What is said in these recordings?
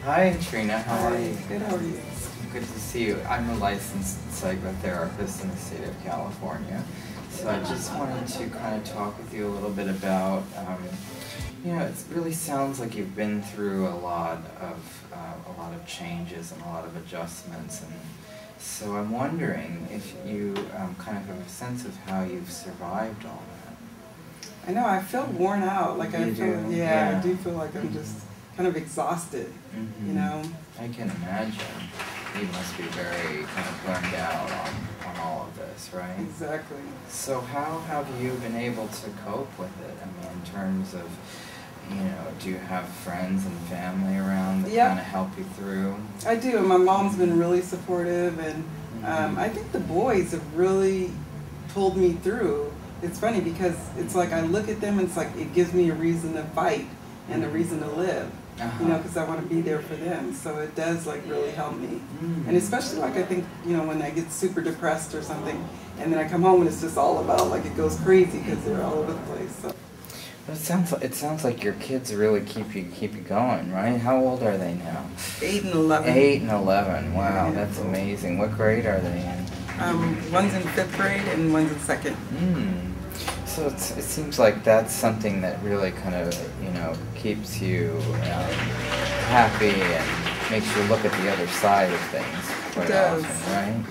Hi, Trina. How are Hi, you? good, how are you? Good to see you. I'm a licensed psychotherapist in the state of California. So I just wanted to kind of talk with you a little bit about, it really sounds like you've been through a lot of changes and a lot of adjustments. And so I'm wondering if you kind of have a sense of how you've survived all that. I know, I feel worn out. Like I feel, Yeah. I do feel like I'm just kind of exhausted, you know? I can imagine. You must be very kind of burned out on all of this, right? Exactly. So how have you been able to cope with it? I mean, in terms of, do you have friends and family around that kind of help you through? I do, and my mom's been really supportive, and I think the boys have really pulled me through. It's funny because it's like I look at them and it's like it gives me a reason to fight and a reason to live. Because I want to be there for them. So it does like really help me. And especially like I think, when I get super depressed or something, and then I come home and it's just all about like it goes crazy because they're all over the place. So. But it sounds like your kids really keep you going, right? How old are they now? 8 and 11. 8 and 11. Wow, that's amazing. What grade are they in? One's in 5th grade and one's in 2nd. So it seems like that's something that really kind of, keeps you happy and makes you look at the other side of things quite often, right?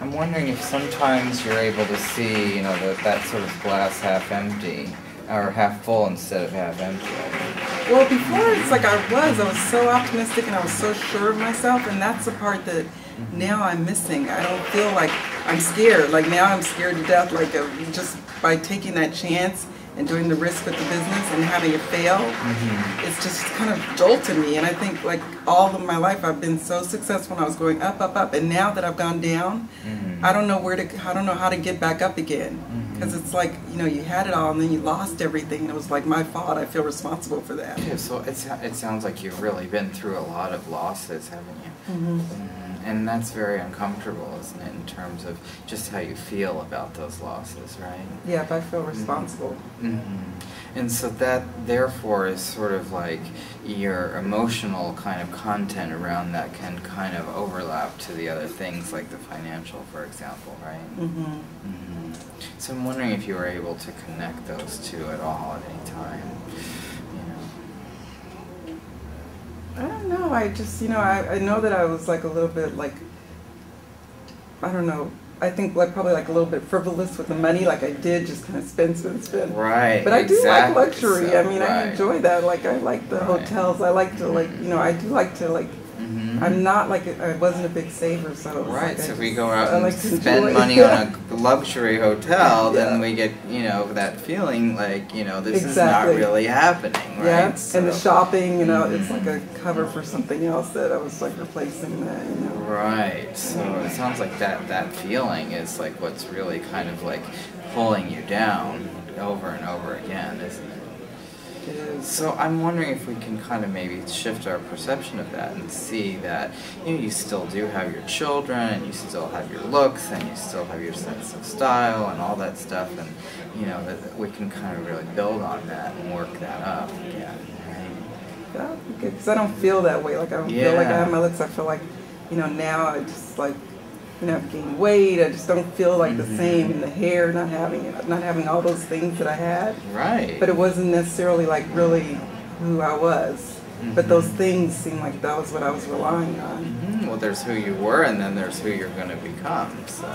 I'm wondering if sometimes you're able to see, that sort of glass half empty, or half full instead of half empty. Well, before it's like I was so optimistic and I was so sure of myself, and that's the part that now I'm missing. I don't feel like I'm scared. Like now I'm scared to death, like just by taking that chance and doing the risk with the business and having it fail. It's just kind of jolted me. And I think like all of my life I've been so successful and I was going up, up, up. And now that I've gone down, I don't know how to get back up again. Because it's like, you had it all and then you lost everything. And it was like my fault. I feel responsible for that. Yeah, so it sounds like you've really been through a lot of losses, haven't you? And that's very uncomfortable, isn't it, in terms of just how you feel about those losses, right? Yeah, if I feel responsible. And so that, therefore, is sort of like your emotional kind of content around that can kind of overlap to the other things, like the financial, for example, right? So I'm wondering if you were able to connect those two at all at any time. I don't know. I just, I know that I was like a little bit like, I don't know. I think like probably like a little bit frivolous with the money. Like I did just kind of spend. Right. But I do like luxury. So, I mean, I enjoy that. Like I like the hotels. I like to like, I do like to like. I'm not like I wasn't a big saver, so right. Like so if we go out and like spend money on a luxury hotel, then we get that feeling like this is not really happening, right? Yeah, so, and the shopping, it's like a cover for something else that I was like replacing that, Right. So it sounds like that feeling is like what's really kind of like pulling you down over and over again, isn't it? So I'm wondering if we can kind of maybe shift our perception of that and see that you still do have your children and you still have your looks and you still have your sense of style and all that stuff, and that we can kind of really build on that and work that up again. That would be good, because I don't feel that way. Like I don't feel like I have my looks. I feel like now I just like I've gained weight. I just don't feel like the same, and the hair, not having all those things that I had. Right. But it wasn't necessarily like really who I was. But those things seemed like that was what I was relying on. Well, there's who you were, and then there's who you're going to become. So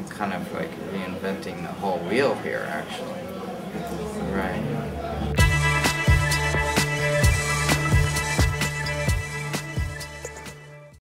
it's kind of like reinventing the whole wheel here, actually. Right.